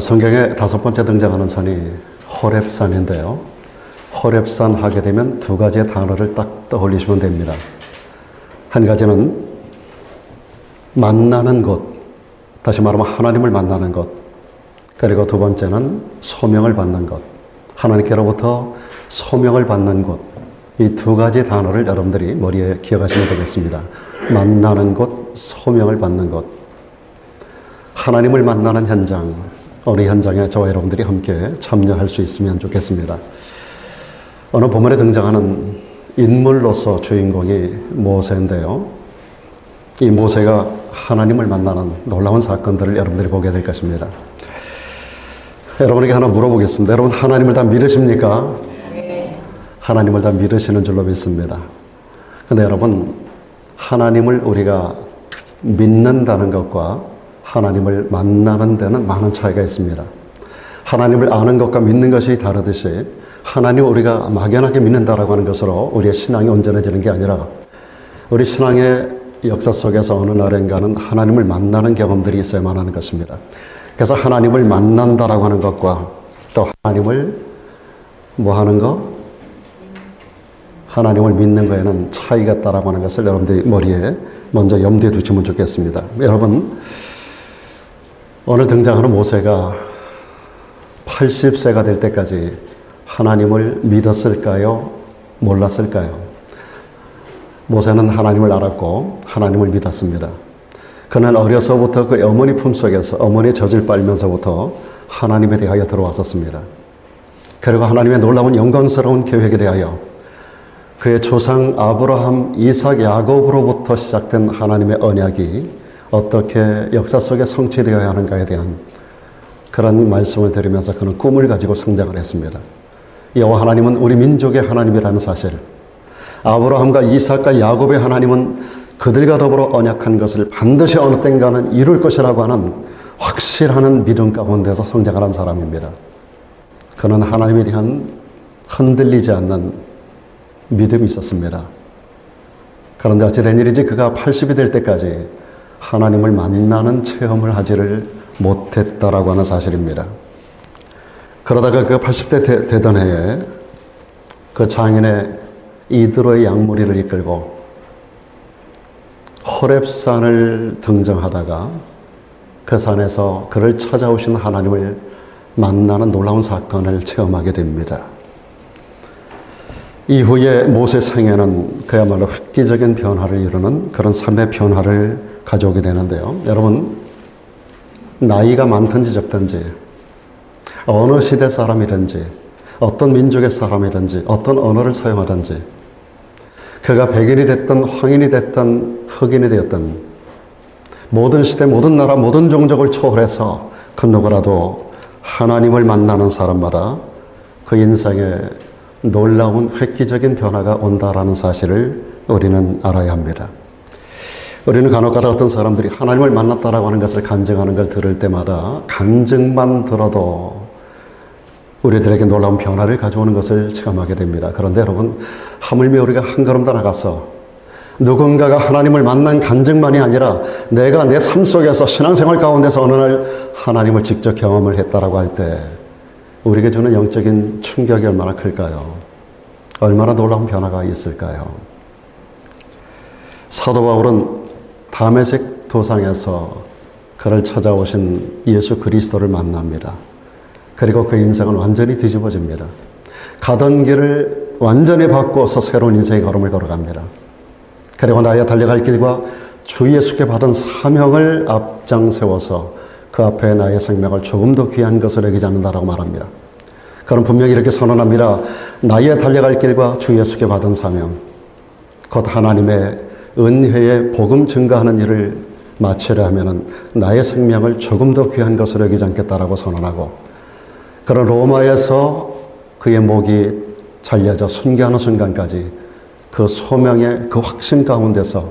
성경에 다섯 번째 등장하는 산이 호렙산인데요. 호렙산 하게 되면 두 가지의 단어를 딱 떠올리시면 됩니다. 한 가지는 만나는 곳, 다시 말하면 하나님을 만나는 곳. 그리고 두 번째는 소명을 받는 것. 하나님께로부터 소명을 받는 곳. 이 두 가지 단어를 여러분들이 머리에 기억하시면 되겠습니다. 만나는 곳, 소명을 받는 곳. 하나님을 만나는 현장, 어느 현장에 저와 여러분들이 함께 참여할 수 있으면 좋겠습니다. 오늘 본문에 등장하는 인물로서 주인공이 모세인데요. 이 모세가 하나님을 만나는 놀라운 사건들을 여러분들이 보게 될 것입니다. 여러분에게 하나 물어보겠습니다. 여러분 하나님을 다 믿으십니까? 네. 하나님을 다 믿으시는 줄로 믿습니다. 근데 여러분, 하나님을 우리가 믿는다는 것과 하나님을 만나는 데는 많은 차이가 있습니다. 하나님을 아는 것과 믿는 것이 다르듯이 하나님을 우리가 막연하게 믿는다라고 하는 것으로 우리의 신앙이 온전해지는 게 아니라 우리 신앙의 역사 속에서 어느 날인가는 하나님을 만나는 경험들이 있어야만 하는 것입니다. 그래서 하나님을 만난다라고 하는 것과 또 하나님을 뭐 하는 거? 하나님을 믿는 거에는 차이가 있다라고 하는 것을 여러분들이 머리에 먼저 염두에 두시면 좋겠습니다. 여러분, 오늘 등장하는 모세가 80세가 될 때까지 하나님을 믿었을까요? 몰랐을까요? 모세는 하나님을 알았고 하나님을 믿었습니다. 그는 어려서부터 그 어머니 품속에서 어머니의 젖을 빨면서부터 하나님에 대하여 들어왔었습니다. 그리고 하나님의 놀라운 영광스러운 계획에 대하여 그의 조상 아브라함, 이삭, 야곱으로부터 시작된 하나님의 언약이 어떻게 역사 속에 성취되어야 하는가에 대한 그런 말씀을 들으면서 그는 꿈을 가지고 성장을 했습니다. 여호와 하나님은 우리 민족의 하나님이라는 사실, 아브라함과 이삭과 야곱의 하나님은 그들과 더불어 언약한 것을 반드시 어느 땐가는 이룰 것이라고 하는 확실한 믿음 가운데서 성장하는 사람입니다. 그는 하나님에 대한 흔들리지 않는 믿음이 있었습니다. 그런데 어찌된 일인지 그가 80이 될 때까지 하나님을 만나는 체험을 하지를 못했다라고 하는 사실입니다. 그러다가 그 80대 되던 해에 그 장인의 이드로의 양무리를 이끌고 호렙산을 등정하다가 그 산에서 그를 찾아오신 하나님을 만나는 놀라운 사건을 체험하게 됩니다. 이후에 모세 생애는 그야말로 획기적인 변화를 이루는 그런 삶의 변화를 가져오게 되는데요. 여러분, 나이가 많든지 적든지 어느 시대 사람이든지 어떤 민족의 사람이든지 어떤 언어를 사용하든지 그가 백인이 됐든 황인이 됐든 흑인이 되었든 모든 시대, 모든 나라, 모든 종족을 초월해서 그 누구라도 하나님을 만나는 사람마다 그 인생에 놀라운 획기적인 변화가 온다라는 사실을 우리는 알아야 합니다. 우리는 간혹가다 어떤 사람들이 하나님을 만났다라고 하는 것을 간증하는 걸 들을 때마다 간증만 들어도 우리들에게 놀라운 변화를 가져오는 것을 체감하게 됩니다. 그런데 여러분, 하물며 우리가 한 걸음 더 나가서 누군가가 하나님을 만난 간증만이 아니라 내가 내 삶 속에서 신앙생활 가운데서 어느 날 하나님을 직접 경험을 했다라고 할 때 우리에게 주는 영적인 충격이 얼마나 클까요? 얼마나 놀라운 변화가 있을까요? 사도 바울은 다메섹 도상에서 그를 찾아오신 예수 그리스도를 만납니다. 그리고 그 인생은 완전히 뒤집어집니다. 가던 길을 완전히 바꿔서 새로운 인생의 걸음을 걸어갑니다. 그리고 나의 달려갈 길과 주 예수께 받은 사명을 앞장 세워서 그 앞에 나의 생명을 조금 더 귀한 것을 여기지 않는다라고 말합니다. 그는 분명히 이렇게 선언합니다. 나의 달려갈 길과 주 예수께 받은 사명, 곧 하나님의 은혜의 복음 증가하는 일을 마치려 하면은 나의 생명을 조금 더 귀한 것을 여기지 않겠다라고 선언하고, 그런 로마에서 그의 목이 잘려져 순교하는 순간까지 그 소명의 그 확신 가운데서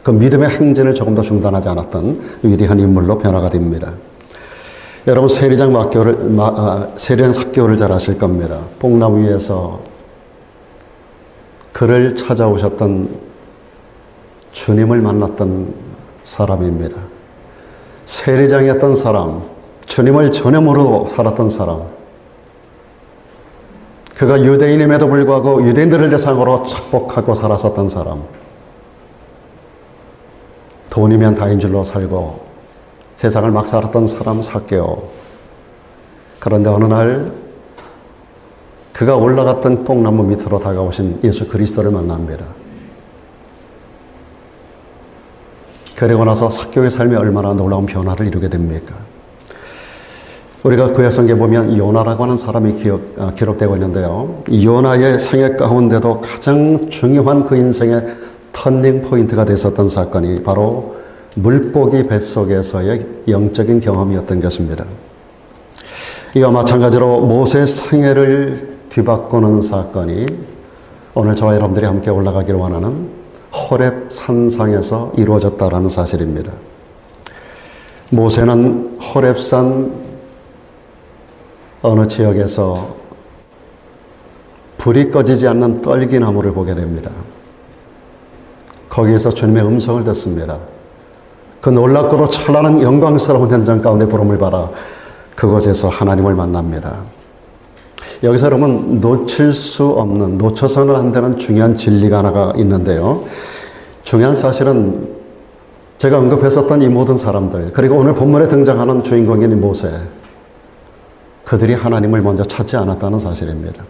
그 믿음의 행진을 조금 더 중단하지 않았던 위대한 인물로 변화가 됩니다. 여러분, 세리장 삭개오를 잘 아실 겁니다. 뽕나무 위에서 그를 찾아오셨던 주님을 만났던 사람입니다. 세리장이었던 사람, 주님을 전혀 모르고 살았던 사람, 그가 유대인임에도 불구하고 유대인들을 대상으로 착복하고 살았었던 사람, 돈이면 다인 줄로 살고 세상을 막 살았던 사람 삭개오. 그런데 어느 날 그가 올라갔던 뽕나무 밑으로 다가오신 예수 그리스도를 만납니다. 그리고 나서 삭개오의 삶이 얼마나 놀라운 변화를 이루게 됩니까? 우리가 구약성경에 보면 요나라고 하는 사람이 기록되고 있는데요. 요나의 생애 가운데도 가장 중요한 그 인생의 터닝 포인트가 됐었던 사건이 바로 물고기 뱃속에서의 영적인 경험이었던 것입니다. 이와 마찬가지로 모세의 생애를 뒤바꾸는 사건이 오늘 저와 여러분들이 함께 올라가기를 원하는 호렙 산상에서 이루어졌다라는 사실입니다. 모세는 호렙산 어느 지역에서 불이 꺼지지 않는 떨기나무를 보게 됩니다. 거기에서 주님의 음성을 듣습니다. 그 놀랍고도 찬란한 영광스러운 현장 가운데 부름을 받아 그곳에서 하나님을 만납니다. 여기서 여러분 놓칠 수 없는, 놓쳐서는 안 되는 중요한 진리가 하나가 있는데요. 중요한 사실은 제가 언급했었던 이 모든 사람들, 그리고 오늘 본문에 등장하는 주인공인 이 모세, 그들이 하나님을 먼저 찾지 않았다는 사실입니다.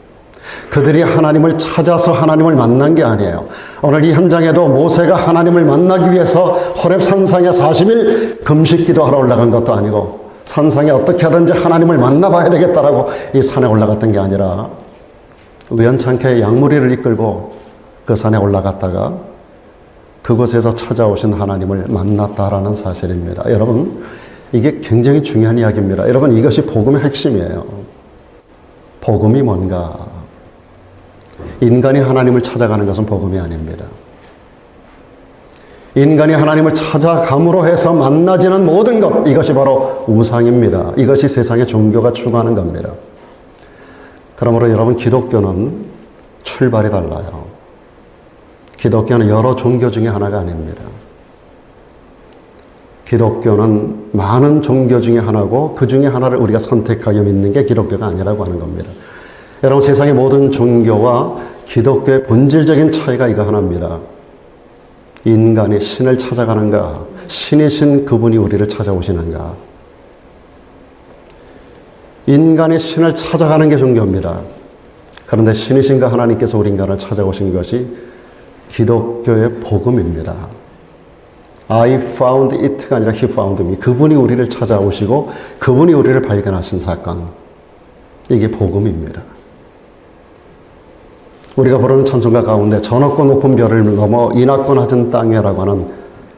그들이 하나님을 찾아서 하나님을 만난 게 아니에요. 오늘 이 현장에도 모세가 하나님을 만나기 위해서 호렙 산상에 40일 금식 기도하러 올라간 것도 아니고 산상에 어떻게 하든지 하나님을 만나봐야 되겠다라고 이 산에 올라갔던 게 아니라 우연찮게 양무리를 이끌고 그 산에 올라갔다가 그곳에서 찾아오신 하나님을 만났다라는 사실입니다. 여러분, 이게 굉장히 중요한 이야기입니다. 여러분, 이것이 복음의 핵심이에요. 복음이 뭔가? 인간이 하나님을 찾아가는 것은 복음이 아닙니다. 인간이 하나님을 찾아감으로 해서 만나지는 모든 것, 이것이 바로 우상입니다. 이것이 세상의 종교가 추구하는 겁니다. 그러므로 여러분, 기독교는 출발이 달라요. 기독교는 여러 종교 중에 하나가 아닙니다. 기독교는 많은 종교 중에 하나고 그 중에 하나를 우리가 선택하여 믿는 게 기독교가 아니라고 하는 겁니다. 여러분, 세상의 모든 종교와 기독교의 본질적인 차이가 이거 하나입니다. 인간이 신을 찾아가는가, 신이신 그분이 우리를 찾아오시는가. 인간이 신을 찾아가는 게 종교입니다. 그런데 신이신 그 하나님께서 우리 인간을 찾아오신 것이 기독교의 복음입니다. I found it가 아니라 He found me. 그분이 우리를 찾아오시고 그분이 우리를 발견하신 사건. 이게 복음입니다. 우리가 부르는 찬송가 가운데 저 높고 높은 별을 넘어 이 낮고 낮은 땅 위라고 하는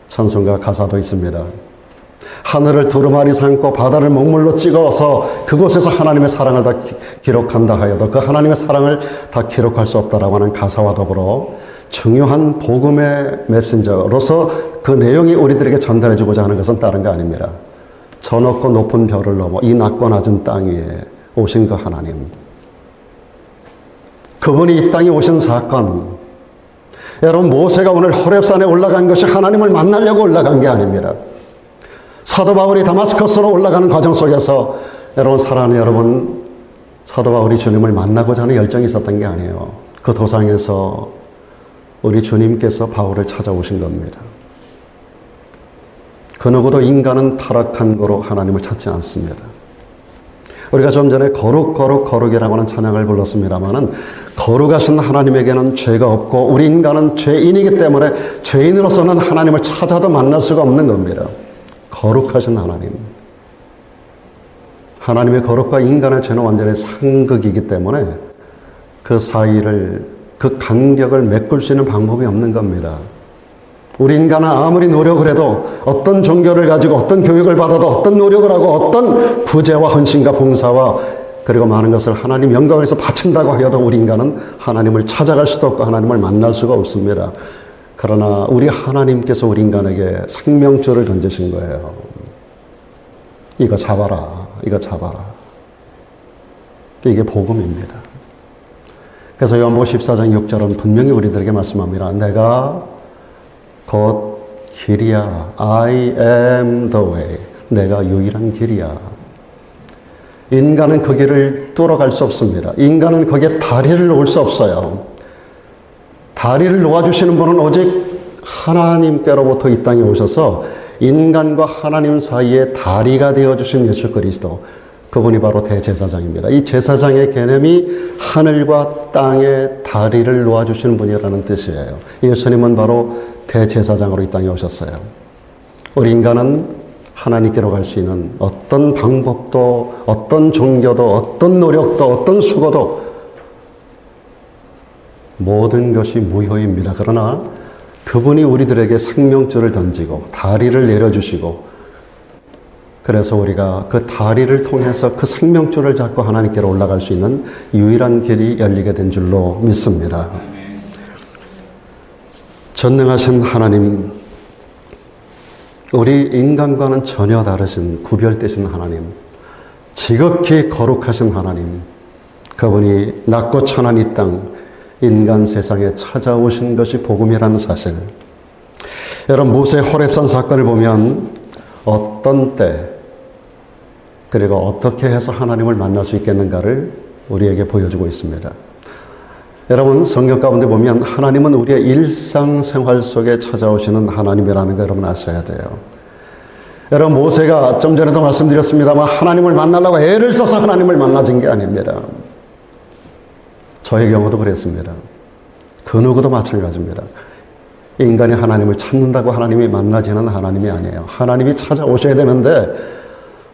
찬송가 가사도 있습니다. 하늘을 두루마리 삼고 바다를 먹물로 찍어서 그곳에서 하나님의 사랑을 다 기록한다 하여도 그 하나님의 사랑을 다 기록할 수 없다라고 하는 가사와 더불어 중요한 복음의 메신저로서 그 내용이 우리들에게 전달해주고자 하는 것은 다른 거 아닙니다. 저 높고 높은 별을 넘어 이 낮고 낮은 땅 위에 오신 그 하나님, 그분이 이 땅에 오신 사건, 여러분, 모세가 오늘 호렙산에 올라간 것이 하나님을 만나려고 올라간 게 아닙니다. 사도 바울이 다마스커스로 올라가는 과정 속에서 여러분, 사랑하는 여러분, 사도 바울이 주님을 만나고자 하는 열정이 있었던 게 아니에요. 그 도상에서 우리 주님께서 바울을 찾아오신 겁니다. 그 누구도 인간은 타락한 거로 하나님을 찾지 않습니다. 우리가 좀 전에 거룩이라고 하는 찬양을 불렀습니다마는 거룩하신 하나님에게는 죄가 없고 우리 인간은 죄인이기 때문에 죄인으로서는 하나님을 찾아도 만날 수가 없는 겁니다. 거룩하신 하나님. 하나님의 거룩과 인간의 죄는 완전히 상극이기 때문에 그 사이를, 그 간격을 메꿀 수 있는 방법이 없는 겁니다. 우리 인간은 아무리 노력을 해도 어떤 종교를 가지고 어떤 교육을 받아도 어떤 노력을 하고 어떤 구제와 헌신과 봉사와 그리고 많은 것을 하나님 영광을 위해서 바친다고 하여도 우리 인간은 하나님을 찾아갈 수도 없고 하나님을 만날 수가 없습니다. 그러나 우리 하나님께서 우리 인간에게 생명줄을 던지신 거예요. 이거 잡아라. 이거 잡아라. 이게 복음입니다. 그래서 요한복음 14장 6절은 분명히 우리들에게 말씀합니다. 내가 곧 길이야. I am the way. 내가 유일한 길이야. 인간은 그 길을 뚫어갈 수 없습니다. 인간은 거기에 다리를 놓을 수 없어요. 다리를 놓아주시는 분은 오직 하나님께로부터 이 땅에 오셔서 인간과 하나님 사이에 다리가 되어주신 예수 그리스도, 그분이 바로 대제사장입니다. 이 제사장의 개념이 하늘과 땅에 다리를 놓아주시는 분이라는 뜻이에요. 예수님은 바로 대제사장으로 이 땅에 오셨어요. 우리 인간은 하나님께로 갈 수 있는 어떤 방법도, 어떤 종교도, 어떤 노력도, 어떤 수고도 모든 것이 무효입니다. 그러나 그분이 우리들에게 생명줄을 던지고 다리를 내려주시고, 그래서 우리가 그 다리를 통해서 그 생명줄을 잡고 하나님께로 올라갈 수 있는 유일한 길이 열리게 된 줄로 믿습니다. 전능하신 하나님, 우리 인간과는 전혀 다르신 구별되신 하나님, 지극히 거룩하신 하나님, 그분이 낮고 천한 이 땅, 인간 세상에 찾아오신 것이 복음이라는 사실. 여러분, 모세 호렙산 사건을 보면 어떤 때 그리고 어떻게 해서 하나님을 만날 수 있겠는가를 우리에게 보여주고 있습니다. 여러분, 성경 가운데 보면 하나님은 우리의 일상생활 속에 찾아오시는 하나님이라는 거 여러분 아셔야 돼요. 여러분, 모세가 좀 전에도 말씀드렸습니다만 하나님을 만나려고 애를 써서 하나님을 만나진 게 아닙니다. 저의 경우도 그랬습니다. 그 누구도 마찬가지입니다. 인간이 하나님을 찾는다고 하나님이 만나지는 하나님이 아니에요. 하나님이 찾아오셔야 되는데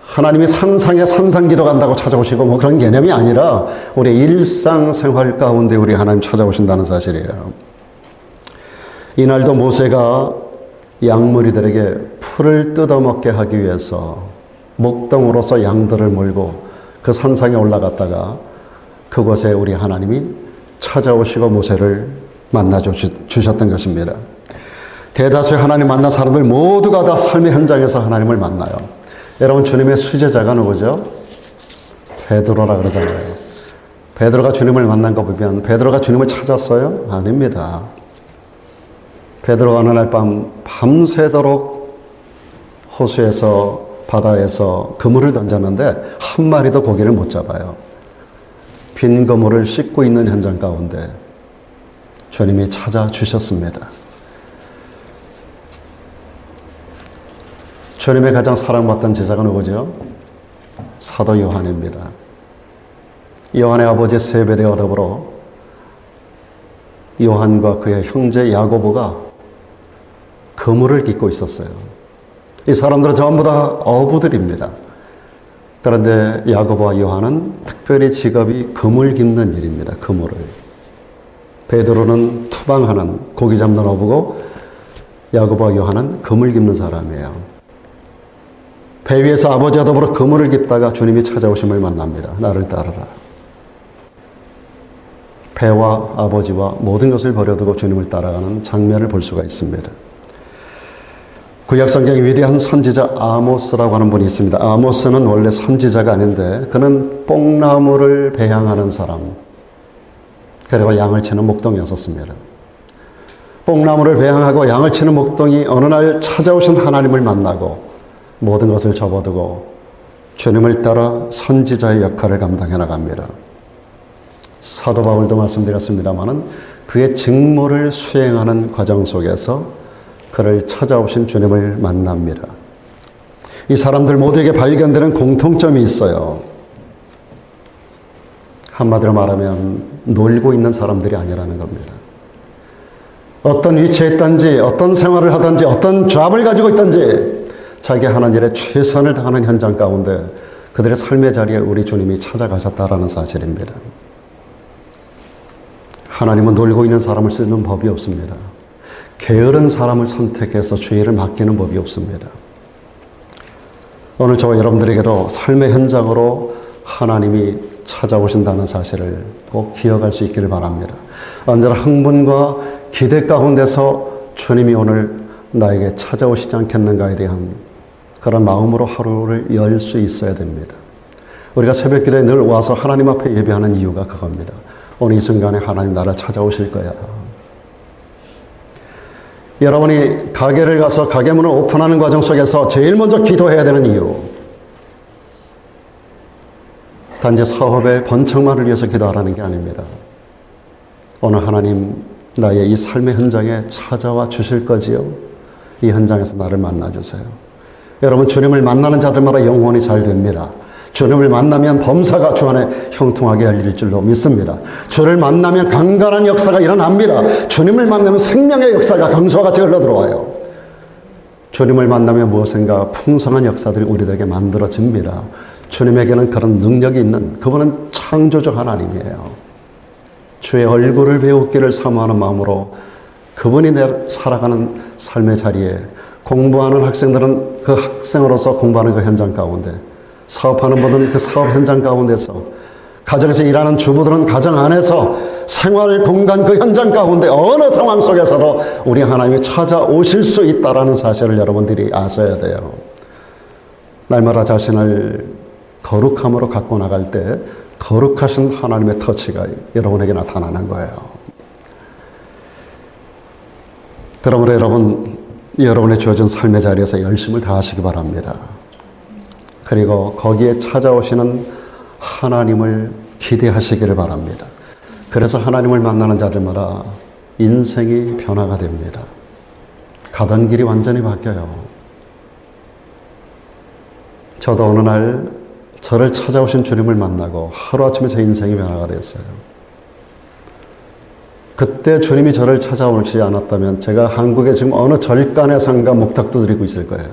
하나님이 산상에 산상기도 간다고 찾아오시고 뭐 그런 개념이 아니라 우리 일상생활 가운데 우리 하나님 찾아오신다는 사실이에요. 이날도 모세가 양무리들에게 풀을 뜯어먹게 하기 위해서 목동으로서 양들을 몰고 그 산상에 올라갔다가 그곳에 우리 하나님이 찾아오시고 모세를 만나 주셨던 것입니다. 대다수의 하나님 만난 사람들 모두가 다 삶의 현장에서 하나님을 만나요. 여러분, 주님의 수제자가 누구죠? 베드로라 그러잖아요. 베드로가 주님을 만난 거 보면 베드로가 주님을 찾았어요? 아닙니다. 베드로가 어느 날 밤새도록 호수에서 바다에서 그물을 던졌는데 한 마리도 고기를 못 잡아요. 빈 그물을 씻고 있는 현장 가운데 주님이 찾아주셨습니다. 주님의 가장 사랑받던 제자가 누구죠? 사도 요한입니다. 요한의 아버지 세베대와 더불어 요한과 그의 형제 야고보가 그물을 깃고 있었어요. 이 사람들은 전부 다 어부들입니다. 그런데 야고보와 요한은 특별히 직업이 그물 깃는 일입니다. 그물을. 베드로는 투방하는 고기 잡는 어부고 야고보와 요한은 그물 깃는 사람이에요. 배 위에서 아버지와 더불어 그물을 깃다가 주님이 찾아오심을 만납니다. 나를 따르라. 배와 아버지와 모든 것을 버려두고 주님을 따라가는 장면을 볼 수가 있습니다. 구약성경의 위대한 선지자 아모스라고 하는 분이 있습니다. 아모스는 원래 선지자가 아닌데 그는 뽕나무를 배양하는 사람, 그리고 양을 치는 목동이었었습니다. 뽕나무를 배양하고 양을 치는 목동이 어느 날 찾아오신 하나님을 만나고 모든 것을 접어두고 주님을 따라 선지자의 역할을 감당해 나갑니다. 사도 바울도 말씀드렸습니다마는 그의 직무를 수행하는 과정 속에서 그를 찾아오신 주님을 만납니다. 이 사람들 모두에게 발견되는 공통점이 있어요. 한마디로 말하면 놀고 있는 사람들이 아니라는 겁니다. 어떤 위치에 있든지 어떤 생활을 하든지 어떤 잡을 가지고 있든지 자기 하는 일에 최선을 다하는 현장 가운데 그들의 삶의 자리에 우리 주님이 찾아가셨다라는 사실입니다. 하나님은 놀고 있는 사람을 쓰는 법이 없습니다. 게으른 사람을 선택해서 주의를 맡기는 법이 없습니다. 오늘 저와 여러분들에게도 삶의 현장으로 하나님이 찾아오신다는 사실을 꼭 기억할 수 있기를 바랍니다. 언제나 흥분과 기대 가운데서 주님이 오늘 나에게 찾아오시지 않겠는가에 대한 그런 마음으로 하루를 열 수 있어야 됩니다. 우리가 새벽기도에 늘 와서 하나님 앞에 예배하는 이유가 그겁니다. 오늘 이 순간에 하나님 나를 찾아오실 거야. 여러분이 가게를 가서 가게 문을 오픈하는 과정 속에서 제일 먼저 기도해야 되는 이유, 단지 사업의 번창만을 위해서 기도하라는 게 아닙니다. 오늘 하나님 나의 이 삶의 현장에 찾아와 주실 거지요? 이 현장에서 나를 만나주세요. 여러분, 주님을 만나는 자들마다 영혼이 잘 됩니다. 주님을 만나면 범사가 주 안에 형통하게 열릴 줄로 믿습니다. 주를 만나면 강건한 역사가 일어납니다. 주님을 만나면 생명의 역사가 강수와 같이 흘러들어와요. 주님을 만나면 무엇인가 풍성한 역사들이 우리들에게 만들어집니다. 주님에게는 그런 능력이 있는, 그분은 창조주 하나님이에요. 주의 얼굴을 배우기를 사모하는 마음으로 그분이 살아가는 삶의 자리에 공부하는 학생들은 그 학생으로서 공부하는 그 현장 가운데, 사업하는 분들은 그 사업 현장 가운데서, 가정에서 일하는 주부들은 가정 안에서 생활 공간 그 현장 가운데 어느 상황 속에서도 우리 하나님이 찾아오실 수 있다는 사실을 여러분들이 아셔야 돼요. 날마다 자신을 거룩함으로 갖고 나갈 때 거룩하신 하나님의 터치가 여러분에게 나타나는 거예요. 그러므로 여러분의 주어진 삶의 자리에서 열심을 다하시기 바랍니다. 그리고 거기에 찾아오시는 하나님을 기대하시기를 바랍니다. 그래서 하나님을 만나는 자들마다 인생이 변화가 됩니다. 가던 길이 완전히 바뀌어요. 저도 어느 날 저를 찾아오신 주님을 만나고 하루아침에 제 인생이 변화가 됐어요. 그때 주님이 저를 찾아오지 않았다면 제가 한국에 지금 어느 절간의 상가 목탁도 드리고 있을 거예요.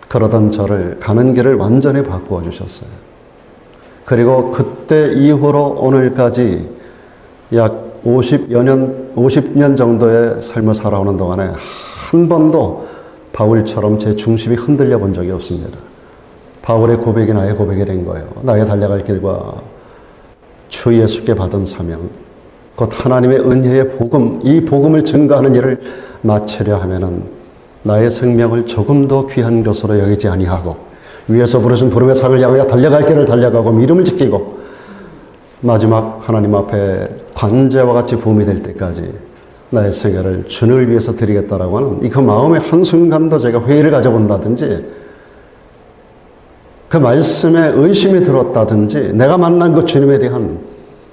그러던 저를 가는 길을 완전히 바꾸어 주셨어요. 그리고 그때 이후로 오늘까지 약 50년 정도의 삶을 살아오는 동안에 한 번도 바울처럼 제 중심이 흔들려 본 적이 없습니다. 바울의 고백이 나의 고백이 된 거예요. 나의 달려갈 길과 주 예수께 받은 사명, 곧 하나님의 은혜의 복음, 이 복음을 증거하는 일을 마치려 하면은 나의 생명을 조금 더 귀한 것으로 여기지 아니하고 위에서 부르신 부름의 삶을 향하여 달려갈 길을 달려가고 믿음을 지키고 마지막 하나님 앞에 관제와 같이 부음이 될 때까지 나의 생애를 주님을 위해서 드리겠다라고 하는 그 마음의 한순간도 제가 회의를 가져본다든지 그 말씀에 의심이 들었다든지 내가 만난 그 주님에 대한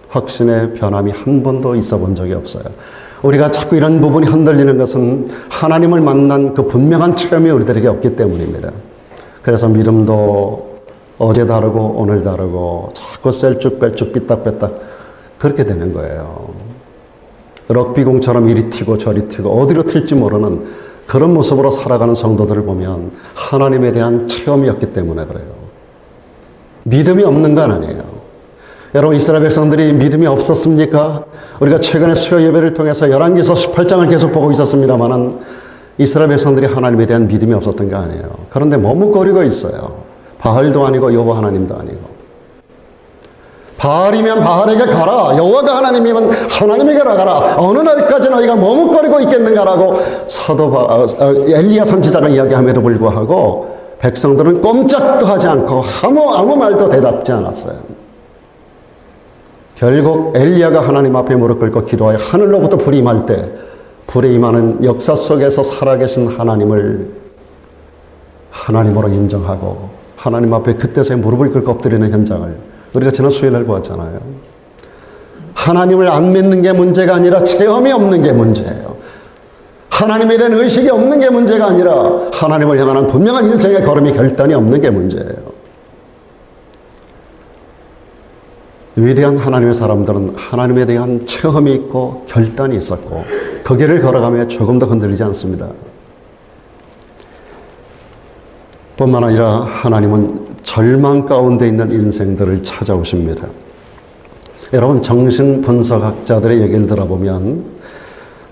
확신의 변함이 한 번도 있어 본 적이 없어요. 우리가 자꾸 이런 부분이 흔들리는 것은 하나님을 만난 그 분명한 체험이 우리들에게 없기 때문입니다. 그래서 믿음도 어제 다르고 오늘 다르고 자꾸 셀쭉뺄쭉 삐딱빼딱 그렇게 되는 거예요. 럭비공처럼 이리 튀고 저리 튀고 어디로 튈지 모르는 그런 모습으로 살아가는 성도들을 보면 하나님에 대한 체험이 없기 때문에 그래요. 믿음이 없는 건 아니에요. 여러분, 이스라엘 백성들이 믿음이 없었습니까? 우리가 최근에 수요 예배를 통해서 열왕기서 18장을 계속 보고 있었습니다만은 이스라엘 백성들이 하나님에 대한 믿음이 없었던 게 아니에요. 그런데 머뭇거리고 있어요. 바알도 아니고 여호와 하나님도 아니고. 바알이면 바알에게 가라. 여호와가 하나님이면 하나님에게 가라. 어느 날까지 너희가 머뭇거리고 있겠는가라고 엘리야 선지자가 이야기함에도 불구하고 백성들은 꼼짝도 하지 않고 아무 말도 대답지 않았어요. 결국 엘리야가 하나님 앞에 무릎 꿇고 기도하여 하늘로부터 불이 임할 때 불에 임하는 역사 속에서 살아계신 하나님을 하나님으로 인정하고 하나님 앞에 그때서야 무릎을 꿇고 엎드리는 현장을 우리가 지난 수요일날 보았잖아요. 하나님을 안 믿는 게 문제가 아니라 체험이 없는 게 문제예요. 하나님에 대한 의식이 없는 게 문제가 아니라 하나님을 향한 분명한 인생의 걸음이 결단이 없는 게 문제예요. 위대한 하나님의 사람들은 하나님에 대한 체험이 있고 결단이 있었고 그 길을 걸어가며 조금 더 흔들리지 않습니다. 뿐만 아니라 하나님은 절망 가운데 있는 인생들을 찾아오십니다. 여러분, 정신분석학자들의 얘기를 들어보면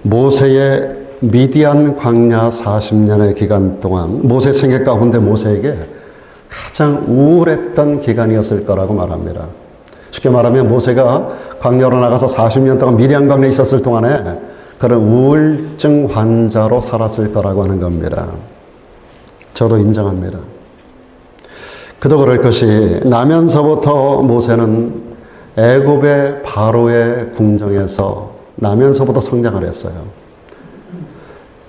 모세의 미디안 광야 40년의 기간 동안 모세 생애 가운데 모세에게 가장 우울했던 기간이었을 거라고 말합니다. 쉽게 말하면 모세가 광야로 나가서 40년 동안 미디안 광야에 있었을 동안에 그런 우울증 환자로 살았을 거라고 하는 겁니다. 저도 인정합니다. 그도 그럴 것이 나면서부터 모세는 애굽의 바로의 궁정에서 나면서부터 성장을 했어요.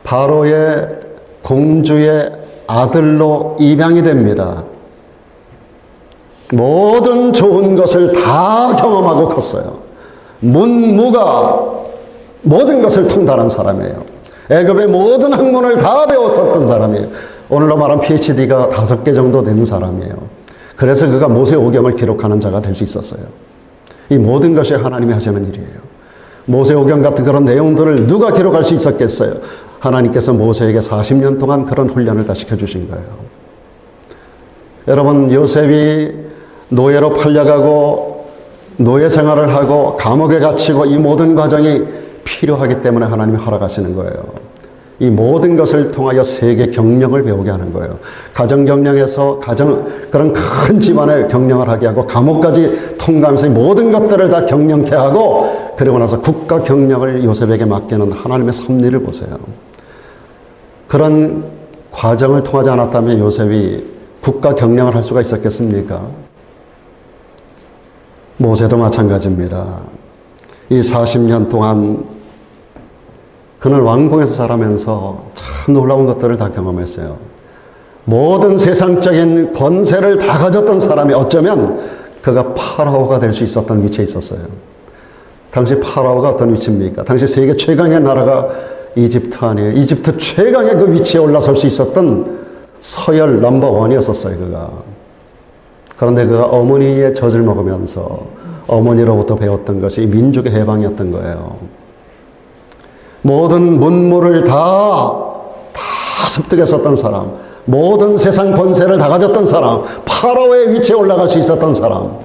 바로의 공주의 아들로 입양이 됩니다. 모든 좋은 것을 다 경험하고 컸어요. 문무가 모든 것을 통달한 사람이에요. 애굽의 모든 학문을 다 배웠었던 사람이에요. 오늘로 말하면 PhD가 5개 정도 되는 사람이에요. 그래서 그가 모세오경을 기록하는 자가 될 수 있었어요. 이 모든 것이 하나님이 하시는 일이에요. 모세오경 같은 그런 내용들을 누가 기록할 수 있었겠어요? 하나님께서 모세에게 40년 동안 그런 훈련을 다 시켜주신 거예요. 여러분, 요셉이 노예로 팔려가고 노예 생활을 하고 감옥에 갇히고 이 모든 과정이 필요하기 때문에 하나님이 허락하시는 거예요. 이 모든 것을 통하여 세계 경영을 배우게 하는 거예요. 가정 경영에서 그런 큰 집안의 경영을 하게 하고 감옥까지 통과하면서 이 모든 것들을 다 경영케 하고 그리고 나서 국가 경영을 요셉에게 맡기는 하나님의 섭리를 보세요. 그런 과정을 통하지 않았다면 요셉이 국가 경영을 할 수가 있었겠습니까? 모세도 마찬가지입니다. 이 40년 동안 그는 왕궁에서 자라면서 참 놀라운 것들을 다 경험했어요. 모든 세상적인 권세를 다 가졌던 사람이 어쩌면 그가 파라오가 될 수 있었던 위치에 있었어요. 당시 파라오가 어떤 위치입니까? 당시 세계 최강의 나라가 이집트 아니에요. 이집트 최강의 그 위치에 올라설 수 있었던 서열 넘버1이었었어요, 그가. 그런데 그가 어머니의 젖을 먹으면서 어머니로부터 배웠던 것이 민족의 해방이었던 거예요. 모든 문물을 다 습득했었던 사람, 모든 세상 권세를 다 가졌던 사람, 파라오의 위치에 올라갈 수 있었던 사람,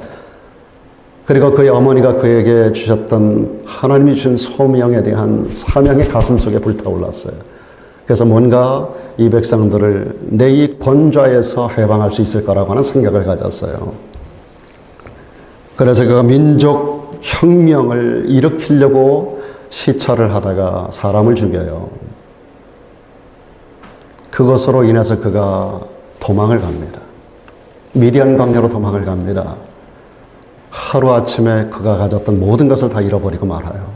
그리고 그의 어머니가 그에게 주셨던 하나님이 주신 소명에 대한 사명이 가슴속에 불타올랐어요. 그래서 뭔가 이 백성들을 내 이 권좌에서 해방할 수 있을 거라고 하는 생각을 가졌어요. 그래서 그가 민족 혁명을 일으키려고 시찰을 하다가 사람을 죽여요. 그것으로 인해서 그가 도망을 갑니다. 미디안 광야로 도망을 갑니다. 하루아침에 그가 가졌던 모든 것을 다 잃어버리고 말아요.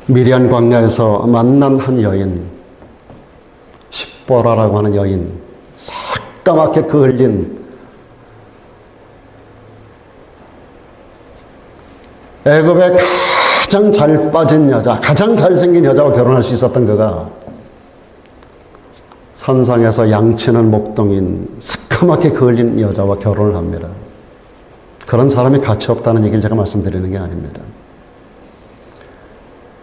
미디안 광야에서 만난 한 여인, 십보라라고 하는 여인, 새까맣게 그을린 애굽의 가장 잘 빠진 여자, 가장 잘생긴 여자와 결혼할 수 있었던 그가 산상에서 양치는 목동인 새까맣게 그을린 여자와 결혼을 합니다. 그런 사람이 가치 없다는 얘기를 제가 말씀드리는 게 아닙니다.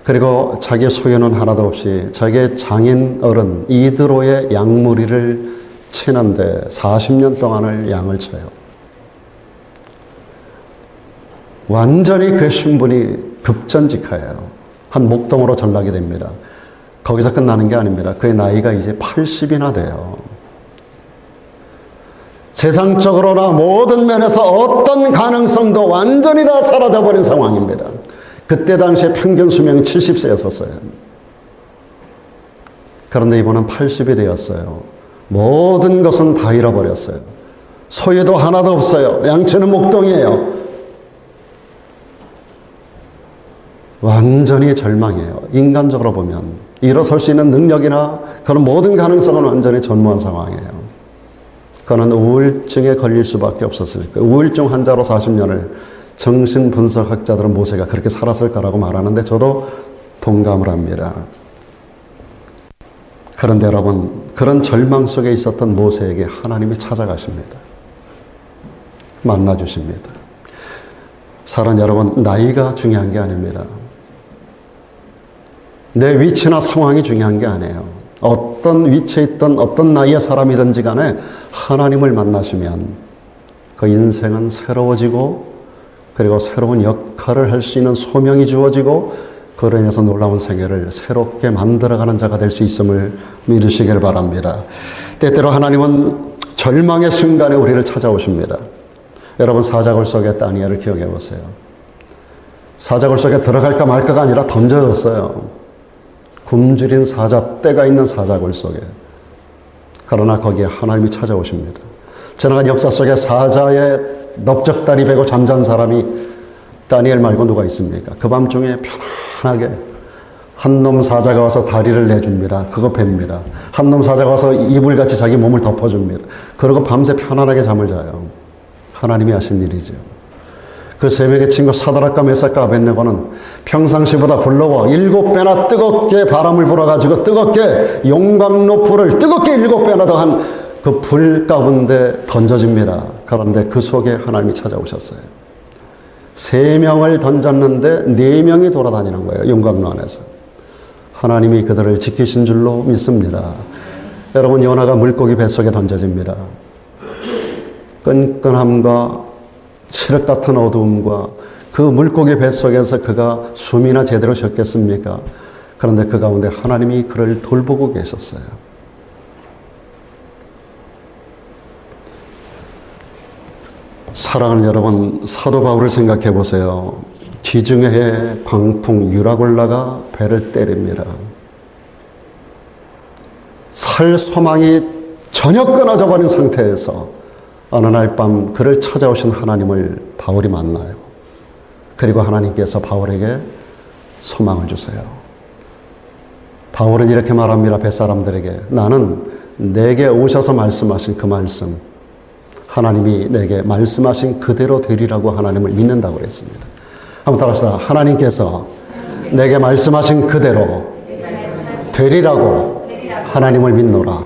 그리고 자기의 소유는 하나도 없이 자기의 장인 어른 이드로의 양무리를 치는데 40년 동안을 양을 쳐요. 완전히 그의 신분이 급전직하여요. 한 목동으로 전락이 됩니다. 거기서 끝나는 게 아닙니다. 그의 나이가 이제 80이나 돼요. 세상적으로나 모든 면에서 어떤 가능성도 완전히 다 사라져버린 상황입니다. 그때 당시에 평균 수명이 70세였었어요. 그런데 이번은 80이 되었어요. 모든 것은 다 잃어버렸어요. 소유도 하나도 없어요. 양치는 목동이에요. 완전히 절망이에요. 인간적으로 보면 일어설 수 있는 능력이나 그런 모든 가능성은 완전히 전무한 상황이에요. 그는 우울증에 걸릴 수밖에 없었으니까. 우울증 환자로 40년을 정신분석학자들은 모세가 그렇게 살았을 거라고 말하는데 저도 동감을 합니다. 그런데 여러분, 그런 절망 속에 있었던 모세에게 하나님이 찾아가십니다. 만나주십니다. 사랑 여러분, 나이가 중요한 게 아닙니다. 내 위치나 상황이 중요한 게 아니에요. 어떤 위치에 있던 어떤 나이의 사람이든지 간에 하나님을 만나시면 그 인생은 새로워지고 그리고 새로운 역할을 할 수 있는 소명이 주어지고 그로 인해서 놀라운 세계를 새롭게 만들어가는 자가 될 수 있음을 믿으시길 바랍니다. 때때로 하나님은 절망의 순간에 우리를 찾아오십니다. 여러분, 사자굴 속의 다니엘을 기억해 보세요. 사자굴 속에 들어갈까 말까가 아니라 던져졌어요. 굶주린 사자, 때가 있는 사자굴 속에. 그러나 거기에 하나님이 찾아오십니다. 지나간 역사 속에 사자의 넓적다리 베고 잠잔 사람이 다니엘 말고 누가 있습니까? 그 밤중에 편안하게 한 놈 사자가 와서 다리를 내줍니다. 그거 뱀니다. 한 놈 사자가 와서 이불같이 자기 몸을 덮어줍니다. 그러고 밤새 편안하게 잠을 자요. 하나님이 하신 일이죠. 그 세 명의 친구 사드락과 메삭과 아벳네고는 평상시보다 불러워 7배나 뜨겁게 바람을 불어가지고 뜨겁게 용광로불을 뜨겁게 7배나 더한 그 불 가운데 던져집니다. 그런데 그 속에 하나님이 찾아오셨어요. 3명을 던졌는데 4명이 돌아다니는 거예요. 용광로 안에서. 하나님이 그들을 지키신 줄로 믿습니다. 여러분, 요나가 물고기 뱃속에 던져집니다. 끈끈함과 칠흑 같은 어두움과 그 물고기 뱃속에서 그가 숨이나 제대로 쉬었겠습니까? 그런데 그 가운데 하나님이 그를 돌보고 계셨어요. 사랑하는 여러분, 사도 바울을 생각해 보세요. 지중해의 광풍 유라굴라가 배를 때립니다. 살 소망이 전혀 끊어져 버린 상태에서 어느 날 밤 그를 찾아오신 하나님을 바울이 만나요. 그리고 하나님께서 바울에게 소망을 주세요. 바울은 이렇게 말합니다. 뱃사람들에게. 나는 내게 오셔서 말씀하신 그 말씀, 하나님이 내게 말씀하신 그대로 되리라고 하나님을 믿는다고 그랬습니다. 한번 따라합시다. 하나님께서 내게 말씀하신 그대로 되리라고 하나님을 믿노라.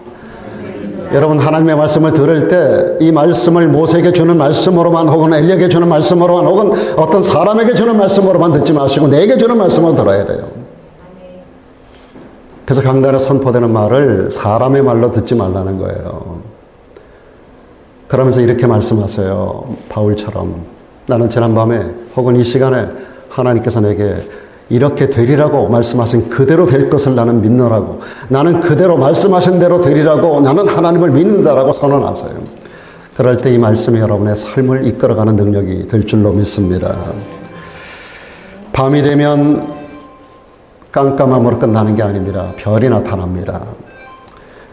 여러분, 하나님의 말씀을 들을 때 이 말씀을 모세에게 주는 말씀으로만 혹은 엘리야에게 주는 말씀으로만 혹은 어떤 사람에게 주는 말씀으로만 듣지 마시고 내게 주는 말씀으로 들어야 돼요. 그래서 강단에 선포되는 말을 사람의 말로 듣지 말라는 거예요. 그러면서 이렇게 말씀하세요. 바울처럼 나는 지난밤에 혹은 이 시간에 하나님께서 내게 이렇게 되리라고 말씀하신 그대로 될 것을 나는 믿노라고, 나는 그대로 말씀하신 대로 되리라고 나는 하나님을 믿는다라고 선언하세요. 그럴 때 이 말씀이 여러분의 삶을 이끌어가는 능력이 될 줄로 믿습니다. 밤이 되면 깜깜함으로 끝나는 게 아닙니다. 별이 나타납니다.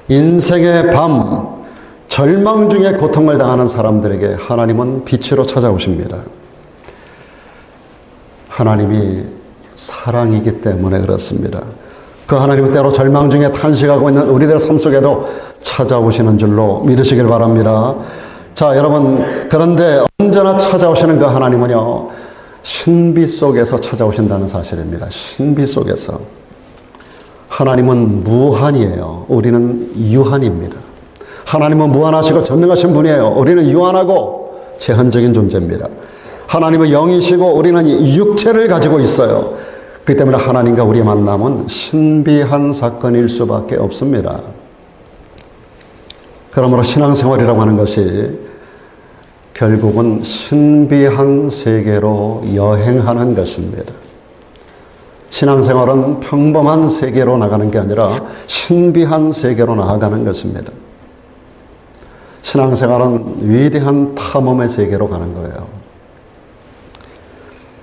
인생의 밤, 절망 중에 고통을 당하는 사람들에게 하나님은 빛으로 찾아오십니다. 하나님이 사랑이기 때문에 그렇습니다. 그 하나님은 때로 절망 중에 탄식하고 있는 우리들 삶 속에도 찾아오시는 줄로 믿으시길 바랍니다. 자, 여러분, 그런데 언제나 찾아오시는 그 하나님은요, 신비 속에서 찾아오신다는 사실입니다. 신비 속에서. 하나님은 무한이에요. 우리는 유한입니다. 하나님은 무한하시고 전능하신 분이에요. 우리는 유한하고 제한적인 존재입니다. 하나님은 영이시고 우리는 육체를 가지고 있어요. 그렇기 때문에 하나님과 우리의 만남은 신비한 사건일 수밖에 없습니다. 그러므로 신앙생활이라고 하는 것이 결국은 신비한 세계로 여행하는 것입니다. 신앙생활은 평범한 세계로 나가는 게 아니라 신비한 세계로 나아가는 것입니다. 신앙생활은 위대한 탐험의 세계로 가는 거예요.